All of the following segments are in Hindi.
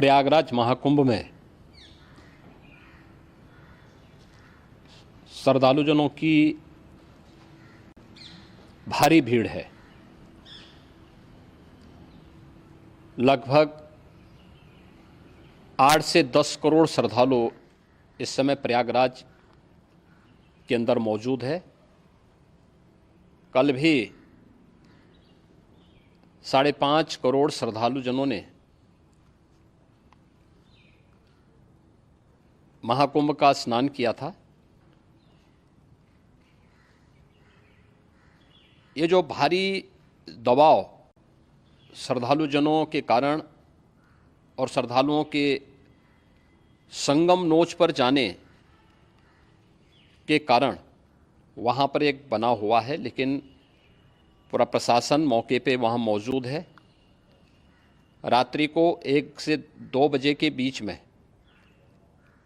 प्रयागराज महाकुंभ में श्रद्धालुजनों की भारी भीड़ है। लगभग 8 से 10 करोड़ श्रद्धालु इस समय प्रयागराज के अंदर मौजूद है। कल भी 5.5 करोड़ श्रद्धालुजनों ने महाकुंभ का स्नान किया था। ये जो भारी दबाव श्रद्धालुजनों के कारण और श्रद्धालुओं के संगम नोच पर जाने के कारण वहाँ पर एक बना हुआ है, लेकिन पूरा प्रशासन मौके पे वहाँ मौजूद है। रात्रि को 1 से 2 बजे के बीच में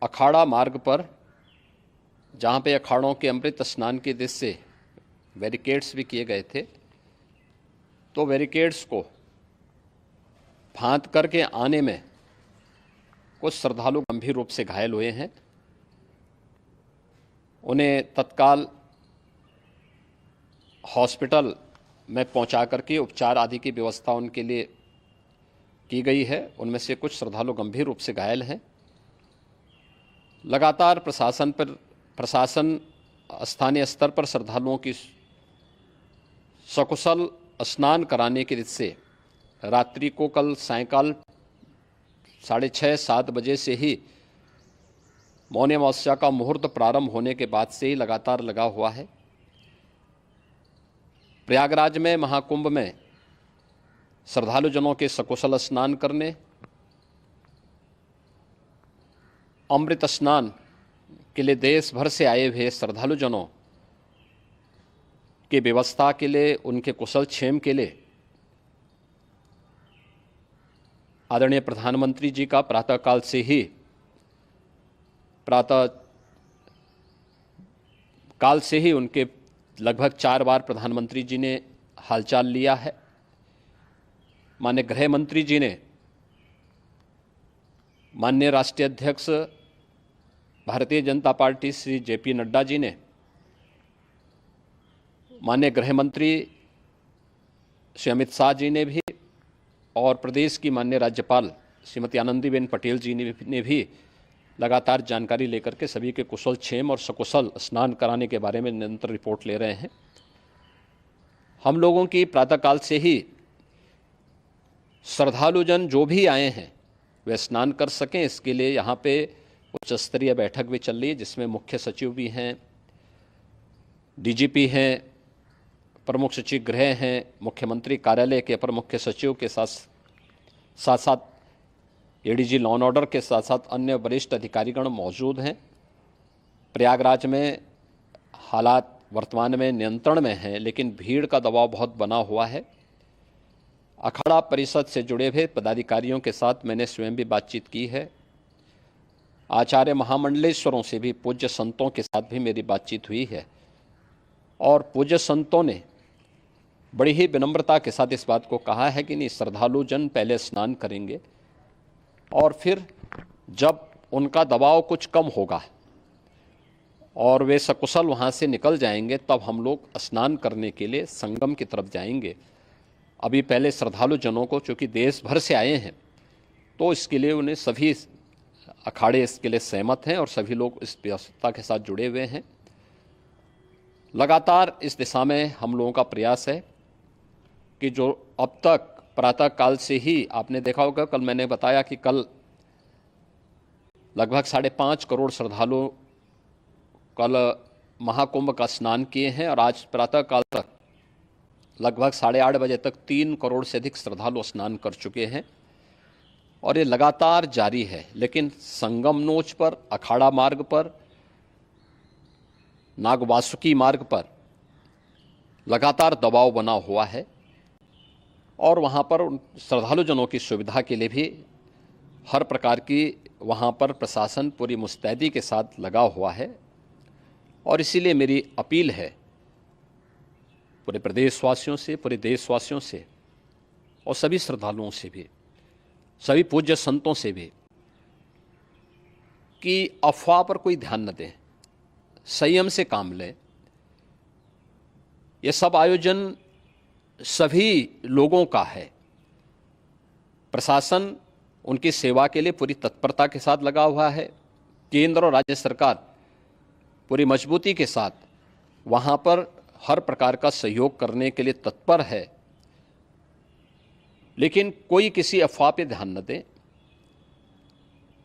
अखाड़ा मार्ग पर, जहाँ पे अखाड़ों के अमृत स्नान के दृश्य से बैरिकेड्स भी किए गए थे, तो बैरिकेड्स को फांद करके आने में कुछ श्रद्धालु गंभीर रूप से घायल हुए हैं। उन्हें तत्काल हॉस्पिटल में पहुंचा करके उपचार आदि की व्यवस्था उनके लिए की गई है। उनमें से कुछ श्रद्धालु गंभीर रूप से घायल हैं। लगातार प्रशासन स्थानीय स्तर पर श्रद्धालुओं की सकुशल स्नान कराने के दृष्टि से रात्रि को कल सायंकाल 6:30-7 बजे से ही मौनी अमावस्या का मुहूर्त प्रारंभ होने के बाद से ही लगातार लगा हुआ है। प्रयागराज में महाकुंभ में श्रद्धालुजनों के सकुशल स्नान करने, अमृत स्नान के लिए देश भर से आए हुए श्रद्धालुजनों की व्यवस्था के लिए, उनके कुशल क्षेम के लिए आदरणीय प्रधानमंत्री जी का प्रातःकाल से ही उनके लगभग 4 बार प्रधानमंत्री जी ने हालचाल लिया है। माननीय गृह मंत्री जी ने, माननीय राष्ट्रीय अध्यक्ष भारतीय जनता पार्टी श्री JP नड्डा जी ने, माननीय गृह मंत्री श्री अमित शाह जी ने भी, और प्रदेश की माननीय राज्यपाल श्रीमती आनंदीबेन पटेल जी ने भी लगातार जानकारी लेकर के सभी के कुशल क्षेम और सकुशल स्नान कराने के बारे में निरंतर रिपोर्ट ले रहे हैं। हम लोगों की प्रातःकाल से ही श्रद्धालुजन जो भी आए हैं वे स्नान कर सकें, इसके लिए यहाँ पे उच्च स्तरीय बैठक भी चल रही है, जिसमें मुख्य सचिव भी हैं, DGP हैं, प्रमुख सचिव गृह हैं, मुख्यमंत्री कार्यालय के अपर मुख्य सचिव के साथ साथ ADG लॉ एंड ऑर्डर के साथ साथ अन्य वरिष्ठ अधिकारीगण मौजूद हैं। प्रयागराज में हालात वर्तमान में नियंत्रण में हैं, लेकिन भीड़ का दबाव बहुत बना हुआ है। अखाड़ा परिषद से जुड़े हुए पदाधिकारियों के साथ मैंने स्वयं भी बातचीत की है। आचार्य महामंडलेश्वरों से भी, पूज्य संतों के साथ भी मेरी बातचीत हुई है, और पूज्य संतों ने बड़ी ही विनम्रता के साथ इस बात को कहा है कि नहीं, श्रद्धालुजन पहले स्नान करेंगे और फिर जब उनका दबाव कुछ कम होगा और वे सकुशल वहाँ से निकल जाएंगे, तब हम लोग स्नान करने के लिए संगम की तरफ जाएंगे। अभी पहले श्रद्धालुजनों को, चूँकि देश भर से आए हैं, तो इसके लिए उन्हें सभी अखाड़े इसके लिए सहमत हैं और सभी लोग इस व्यवस्था के साथ जुड़े हुए हैं। लगातार इस दिशा में हम लोगों का प्रयास है कि जो अब तक प्रातःकाल से ही आपने देखा होगा, कल मैंने बताया कि कल लगभग 5.5 करोड़ श्रद्धालु कल महाकुंभ का स्नान किए हैं, और आज प्रातःकाल तक लगभग 8:30 बजे तक 3 करोड़ से अधिक श्रद्धालु स्नान कर चुके हैं, और ये लगातार जारी है। लेकिन संगम नोच पर, अखाड़ा मार्ग पर, नागवासुकी मार्ग पर लगातार दबाव बना हुआ है, और वहाँ पर श्रद्धालुजनों की सुविधा के लिए भी हर प्रकार की वहाँ पर प्रशासन पूरी मुस्तैदी के साथ लगा हुआ है। और इसीलिए मेरी अपील है पूरे प्रदेशवासियों से, पूरे देशवासियों से और सभी श्रद्धालुओं से भी, सभी पूज्य संतों से भी कि अफवाह पर कोई ध्यान न दें, संयम से काम लें। ये सब आयोजन सभी लोगों का है। प्रशासन उनकी सेवा के लिए पूरी तत्परता के साथ लगा हुआ है। केंद्र और राज्य सरकार पूरी मजबूती के साथ वहाँ पर हर प्रकार का सहयोग करने के लिए तत्पर है। लेकिन कोई किसी अफवाह पे ध्यान न दे।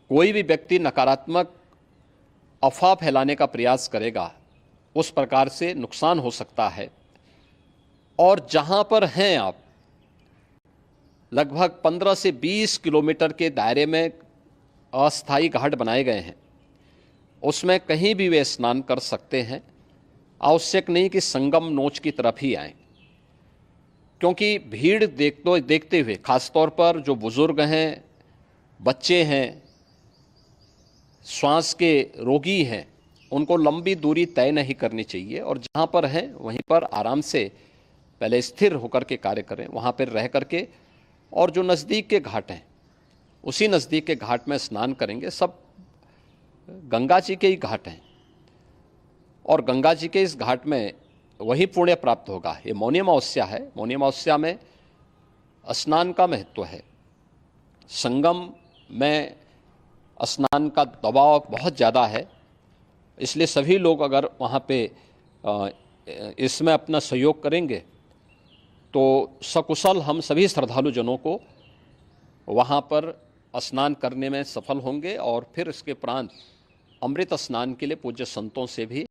कोई भी व्यक्ति नकारात्मक अफवाह फैलाने का प्रयास करेगा, उस प्रकार से नुकसान हो सकता है। और जहाँ पर हैं आप, लगभग 15 से 20 किलोमीटर के दायरे में अस्थायी घाट बनाए गए हैं, उसमें कहीं भी वे स्नान कर सकते हैं। आवश्यक नहीं कि संगम नोच की तरफ ही आएं, क्योंकि भीड़ देखते हुए खासतौर पर जो बुजुर्ग हैं, बच्चे हैं, श्वास के रोगी हैं, उनको लंबी दूरी तय नहीं करनी चाहिए और जहाँ पर हैं वहीं पर आराम से पहले स्थिर होकर के कार्य करें, वहाँ पर रह करके। और जो नज़दीक के घाट हैं, उसी नज़दीक के घाट में स्नान करेंगे। सब गंगा जी के ही घाट हैं और गंगा जी के इस घाट में वही पुण्य प्राप्त होगा। ये मौनी अमावस्या है। मौनी अमावस्या में स्नान का महत्व है। संगम में स्नान का दबाव बहुत ज़्यादा है, इसलिए सभी लोग अगर वहाँ पे इसमें अपना सहयोग करेंगे तो सकुशल हम सभी श्रद्धालु जनों को वहाँ पर स्नान करने में सफल होंगे और फिर इसके उपरांत अमृत स्नान के लिए पूज्य संतों से भी